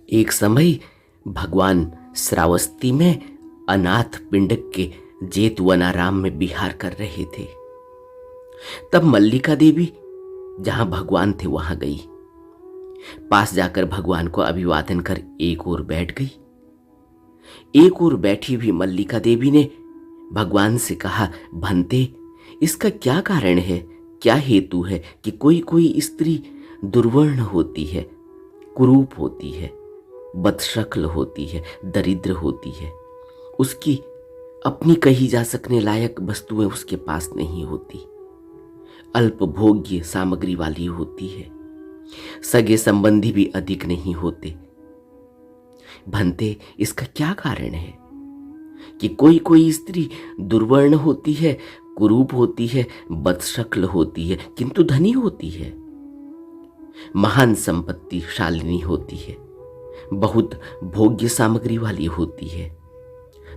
एक समय भगवान श्रावस्ती में अनाथ पिंडक के जेतवनाराम में विहार कर रहे थे। तब मल्लिका देवी जहां भगवान थे वहां गई। पास जाकर भगवान को अभिवादन कर एक ओर बैठ गई। एक ओर बैठी हुई मल्लिका देवी ने भगवान से कहा, भंते, इसका क्या कारण है, क्या हेतु है कि कोई कोई स्त्री दुर्वर्ण होती है, कुरूप होती है, बदशक्ल होती है, दरिद्र होती है, उसकी अपनी कही जा सकने लायक वस्तुएं उसके पास नहीं होती, अल्पभोग्य सामग्री वाली होती है, सगे संबंधी भी अधिक नहीं होते। भंते, इसका क्या कारण है कि कोई कोई स्त्री दुर्वर्ण होती है, कुरूप होती है, बदशक्ल होती है, किंतु धनी होती है, महान संपत्तिशालिनी होती है, बहुत भोग्य सामग्री वाली होती है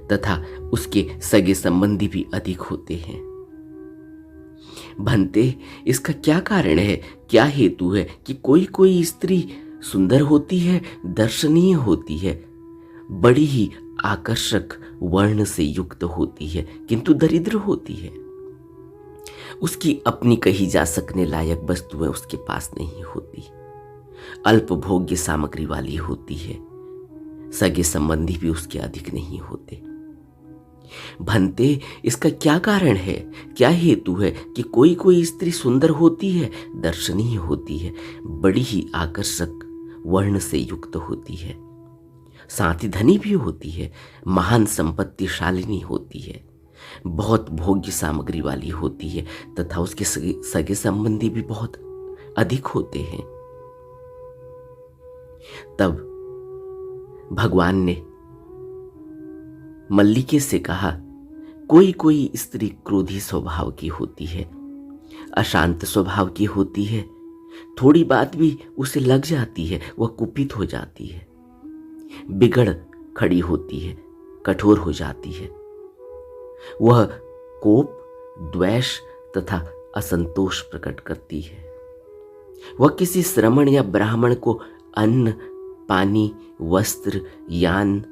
तथा उसके सगे संबंधी भी अधिक होते हैं। भंते, इसका क्या कारण है, क्या हेतु है कि कोई कोई स्त्री सुंदर होती है, दर्शनीय होती है, बड़ी ही आकर्षक वर्ण से युक्त होती है, किंतु दरिद्र होती है, उसकी अपनी कही जा सकने लायक वस्तुएं उसके पास नहीं होती, अल्पभोग्य सामग्री वाली होती है, सगे संबंधी भी उसके अधिक नहीं होते। भंते, इसका क्या कारण है, क्या हेतु है कि कोई कोई स्त्री सुंदर होती है, दर्शनीय होती है, बड़ी ही आकर्षक वर्ण से युक्त होती है, साथ ही धनी भी होती है, महान संपत्तिशालिनी होती है, बहुत भोग्य सामग्री वाली होती है तथा उसके सगे संबंधी भी बहुत अधिक होते हैं। तब भगवान ने मल्लिके से कहा, कोई कोई स्त्री क्रोधी स्वभाव की होती है, अशांत स्वभाव की होती है, थोड़ी बात भी उसे लग जाती है, वह कुपित हो जाती है, बिगड़ खड़ी होती है, कठोर हो जाती है, वह कोप, द्वेष तथा असंतोष प्रकट करती है, वह किसी श्रमण या ब्राह्मण को अन्न, पानी, वस्त्र, यान,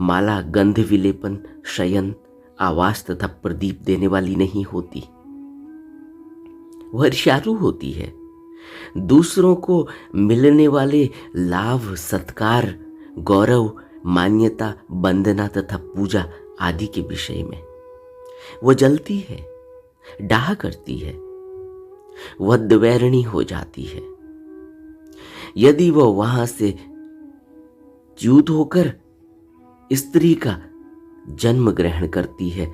माला, गंध विलेपन, शयन, आवास तथा प्रदीप देने वाली नहीं होती, वह ईर्ष्यालु होती है, दूसरों को मिलने वाले लाभ, सत्कार, गौरव, मान्यता, वंदना तथा पूजा आदि के विषय में वह जलती है, डाह करती है, वह द्वैरणी हो जाती है। यदि वह वहां से च्युत होकर स्त्री का जन्म ग्रहण करती है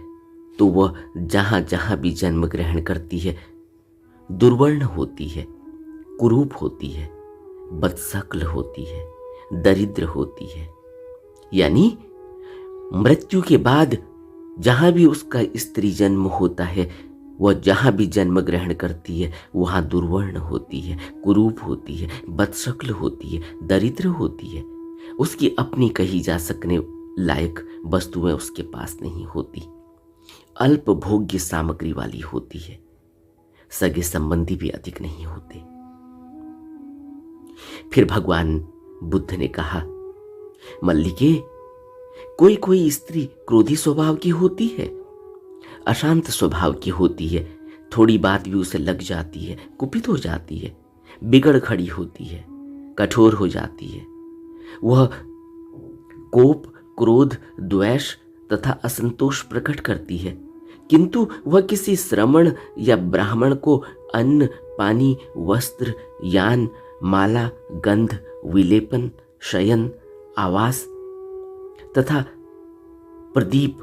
तो वह जहां जहां भी जन्म ग्रहण करती है दुर्वर्ण होती है, कुरूप होती है, बदशक्ल होती है, दरिद्र होती है। यानी मृत्यु के बाद जहां भी उसका स्त्री जन्म होता है, वह जहां भी जन्म ग्रहण करती है वहां दुर्वर्ण होती है, कुरूप होती है, बदशक्ल होती है, दरिद्र होती है, उसकी अपनी कही जा सकने लायक वस्तुएं उसके पास नहीं होती, अल्प भोग्य सामग्री वाली होती है, सगे संबंधी भी अधिक नहीं होते। फिर भगवान बुद्ध ने कहा, मल्लिके, कोई कोई स्त्री क्रोधी स्वभाव की होती है, अशांत स्वभाव की होती है, थोड़ी बात भी उसे लग जाती है, कुपित हो जाती है, बिगड़ खड़ी होती है, कठोर हो जाती है, वह कोप, क्रोध, द्वेष तथा असंतोष प्रकट करती है, किंतु वह किसी श्रमण या ब्राह्मण को अन्न, पानी, वस्त्र, यान, माला, गंध, विलेपन, शयन, आवास तथा प्रदीप,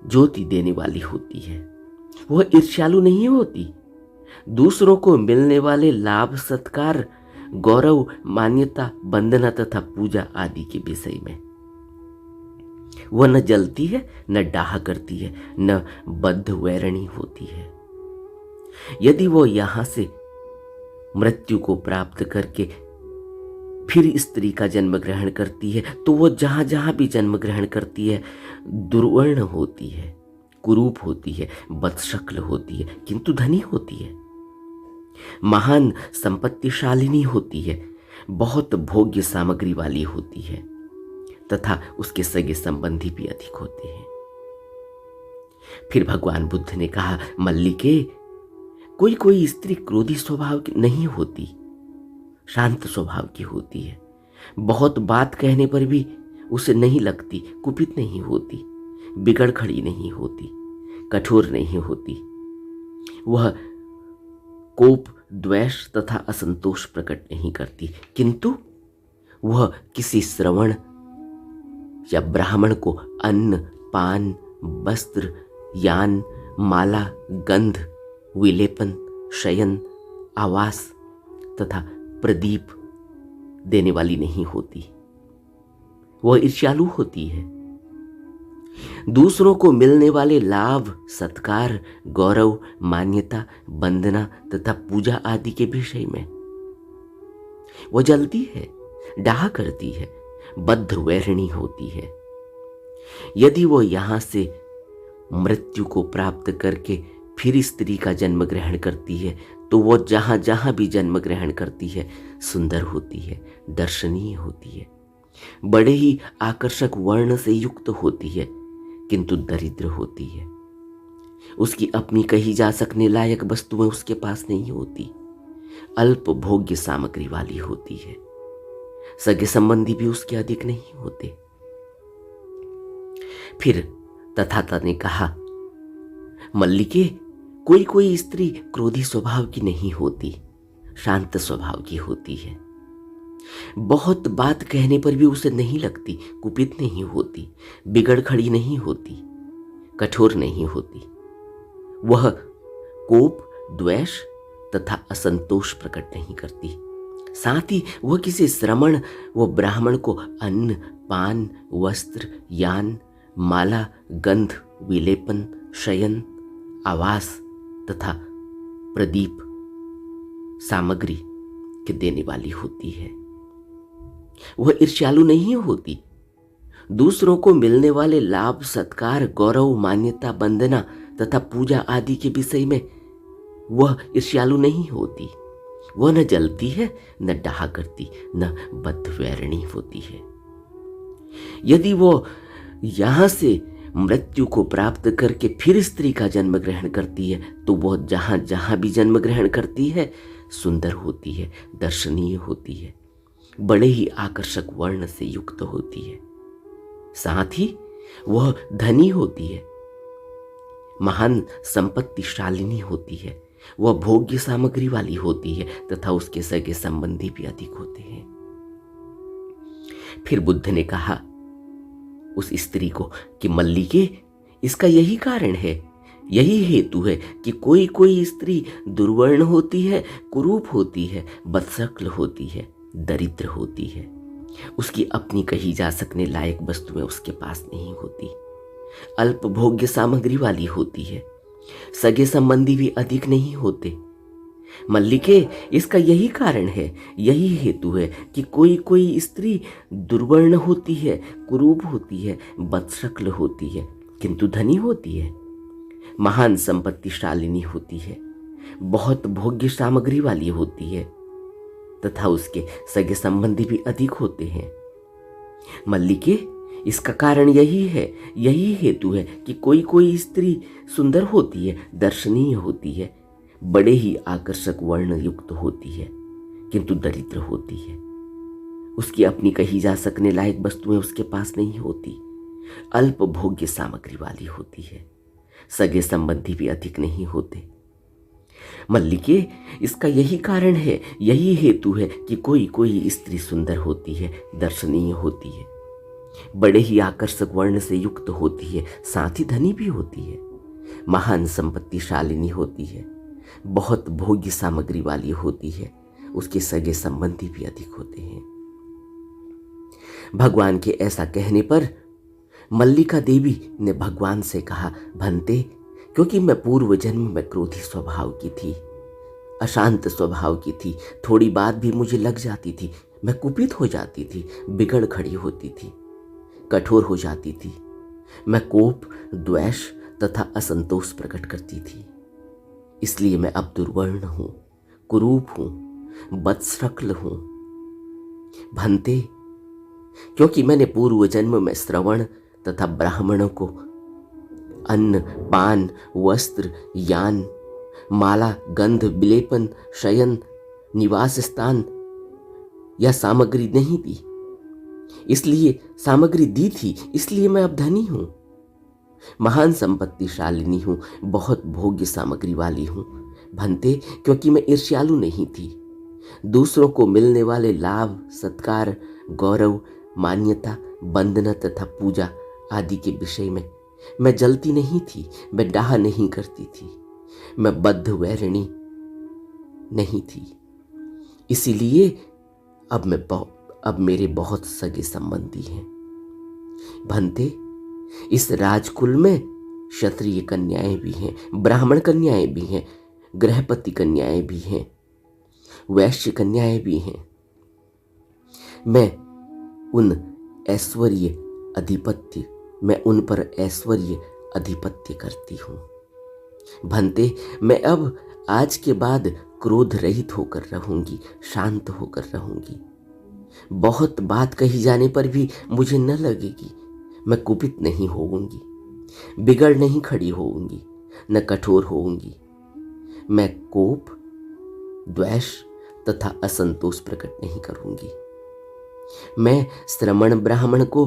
ज्योति देने वाली होती है। वह ईर्ष्यालु नहीं होती, दूसरों को मिलने वाले लाभ, सत्कार, गौरव, मान्यता, वंदना तथा पूजा आदि के विषय में वह न जलती है, न डाह करती है, न बद्ध वैरणी होती है। यदि वो यहां से मृत्यु को प्राप्त करके फिर स्त्री का जन्म ग्रहण करती है तो वो जहां जहां भी जन्म ग्रहण करती है दुर्वर्ण होती है, कुरूप होती है, बदशक्ल होती है, किंतु धनी होती है, महान संपत्तिशालिनी होती है, बहुत भोग्य सामग्री वाली होती है तथा उसके सगे संबंधी भी अधिक होते हैं। फिर भगवान बुद्ध ने कहा, मल्लिके, कोई कोई स्त्री क्रोधी स्वभाव की नहीं होती, शांत स्वभाव की होती है। बहुत बात कहने पर भी उसे नहीं लगती, कुपित नहीं होती, बिगड़ खड़ी नहीं होती, कठोर नहीं होती। वह कोप, द्वेष तथा असंतोष प्रकट नहीं करती, किंतु वह किसी श्रवण या ब्राह्मण को अन्न, पान, वस्त्र, यान, माला, गंध, विलेपन, शयन, आवास तथा प्रदीप देने वाली नहीं होती। वह ईर्ष्यालु होती है। दूसरों को मिलने वाले लाभ, सत्कार, गौरव, मान्यता, वंदना तथा पूजा आदि के विषय में वह जलती है, डाह करती है, बद्ध वैरिणी होती है। यदि वो यहां से मृत्यु को प्राप्त करके फिर स्त्री का जन्म ग्रहण करती है तो वो जहां जहां भी जन्म ग्रहण करती है सुंदर होती है, दर्शनीय होती है, बड़े ही आकर्षक वर्ण से युक्त होती है, किंतु दरिद्र होती है। उसकी अपनी कही जा सकने लायक वस्तुएं उसके पास नहीं होती, अल्प भोग्य सामग्री वाली होती है। सगे संबंधी भी उसके अधिक नहीं होते। फिर तथाता ने कहा, मल्लिके, कोई कोई स्त्री क्रोधी स्वभाव की नहीं होती, शांत स्वभाव की होती है। बहुत बात कहने पर भी उसे नहीं लगती, कुपित नहीं होती, बिगड़ खड़ी नहीं होती, कठोर नहीं होती। वह कोप, द्वेष तथा असंतोष प्रकट नहीं करती। साथ ही वह किसी श्रमण व ब्राह्मण को अन्न, पान, वस्त्र, यान, माला, गंध, विलेपन, शयन, आवास तथा प्रदीप सामग्री के देने वाली होती है। वह ईर्ष्यालु नहीं होती। दूसरों को मिलने वाले लाभ, सत्कार, गौरव, मान्यता, वंदना तथा पूजा आदि के विषय में वह ईर्ष्यालु नहीं होती। वह न जलती है, न डाह करती, न बद्धवैरिणी होती है। यदि वो यहां से मृत्यु को प्राप्त करके फिर स्त्री का जन्म ग्रहण करती है तो वह जहां जहां भी जन्म ग्रहण करती है सुंदर होती है, दर्शनीय होती है, बड़े ही आकर्षक वर्ण से युक्त होती है। साथ ही वह धनी होती है, महान संपत्तिशालिनी होती है, वह भोग्य सामग्री वाली होती है तथा उसके सगे संबंधी भी अधिक होते हैं। फिर बुद्ध ने कहा उस स्त्री को कि मल्लिके, इसका यही कारण है, यही हेतु है कि कोई कोई स्त्री दुर्वर्ण होती है, कुरूप होती है, बदशक्ल होती है, दरिद्र होती है। उसकी अपनी कही जा सकने लायक वस्तुएं उसके पास नहीं होती, अल्प भोग्य सामग्री वाली होती है, सगे संबंधी भी अधिक नहीं होते। मल्लिके, इसका यही कारण है, यही हेतु है कि कोई कोई स्त्री दुर्वर्ण होती है, कुरूप होती है, बदशक्ल होती है, किंतु धनी होती है, महान संपत्तिशालिनी होती है, बहुत भोग्य सामग्री वाली होती है तथा उसके सगे संबंधी भी अधिक होते हैं। मल्लिके, इसका कारण यही है, यही हेतु है कि कोई कोई स्त्री सुंदर होती है, दर्शनीय होती है, बड़े ही आकर्षक वर्ण युक्त होती है, किंतु दरिद्र होती है। उसकी अपनी कही जा सकने लायक वस्तुएं उसके पास नहीं होती, अल्प भोग्य सामग्री वाली होती है, सगे संबंधी भी अधिक नहीं होते। मल्लिके, इसका यही कारण है, यही हेतु है कि कोई कोई स्त्री सुंदर होती है, दर्शनीय होती है, बड़े ही आकर्षक वर्ण से युक्त होती है, साथ ही धनी भी होती है, महान संपत्तिशालिनी होती है, बहुत भोग्य सामग्री वाली होती है, उसके सगे संबंधी भी अधिक होते हैं। भगवान के ऐसा कहने पर मल्लिका देवी ने भगवान से कहा, भंते, क्योंकि मैं पूर्व जन्म में क्रोधी स्वभाव की थी, अशांत स्वभाव की थी, थोड़ी बात भी मुझे लग जाती थी, मैं कुपित हो जाती थी, बिगड़ खड़ी होती थी, कठोर हो जाती थी, मैं कोप, द्वेष तथा असंतोष प्रकट करती थी। इसलिए मैं अब दुर्वर्ण हूं, कुरूप हूं, बदशक्ल हूं, भंते, क्योंकि मैंने पूर्व जन्म में श्रवण तथा ब्राह्मणों को अन्न, पान, वस्त्र, यान, माला, गंध, विलेपन, शयन, निवास स्थान या सामग्री नहीं दी, इसलिए सामग्री दी थी, इसलिए मैं अब धनी हूं, महान संपत्तिशालिनी हूं, बहुत भोग्य सामग्री वाली हूं। भंते, क्योंकि मैं ईर्ष्यालु नहीं थी, दूसरों को मिलने वाले लाभ, सत्कार, गौरव, मान्यता, वंदना तथा पूजा आदि के विषय में मैं जलती नहीं थी, मैं डाह नहीं करती थी, मैं बद्ध वैरिणी नहीं थी। इसीलिए अब मेरे बहुत सगे संबंधी हैं। भंते, इस राजकुल में क्षत्रिय कन्याएं भी हैं, ब्राह्मण कन्याएं भी हैं, गृहपति कन्याएं भी हैं, वैश्य कन्याएं भी हैं। मैं उन पर ऐश्वर्य अधिपत्य करती हूं। भंते, मैं अब आज के बाद क्रोध रहित होकर रहूंगी, शांत होकर रहूंगी। बहुत बात कही जाने पर भी मुझे न लगेगी, मैं कुपित नहीं होऊंगी, बिगड़ नहीं खड़ी होऊंगी, न कठोर होऊंगी। मैं कोप, द्वेष तथा असंतोष प्रकट नहीं करूंगी। मैं श्रमण ब्राह्मण को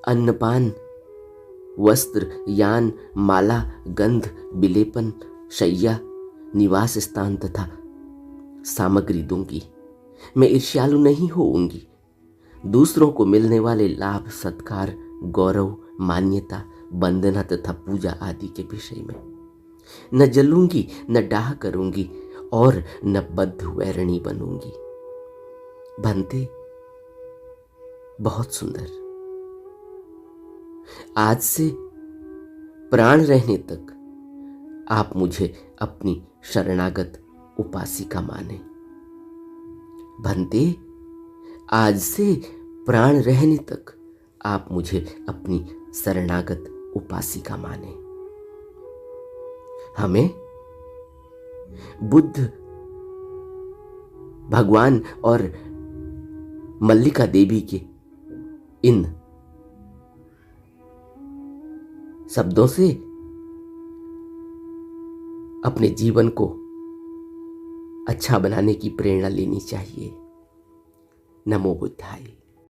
अन्नपान, वस्त्र, यान, माला, गंध, विलेपन, शैया, निवास स्थान तथा सामग्री दूंगी। मैं ईर्ष्यालु नहीं होऊंगी, दूसरों को मिलने वाले लाभ, सत्कार, गौरव, मान्यता, वंदना तथा पूजा आदि के विषय में न जलूंगी, न डाह करूंगी और न बद्ध वैरिणी बनूंगी। भंते, बहुत सुंदर। आज से प्राण रहने तक आप मुझे अपनी शरणागत उपासिका माने। भंते, आज से प्राण रहने तक आप मुझे अपनी शरणागत उपासिका माने। हमें बुद्ध भगवान और मल्लिका देवी के इन शब्दों से अपने जीवन को अच्छा बनाने की प्रेरणा लेनी चाहिए। नमो बुद्धाय।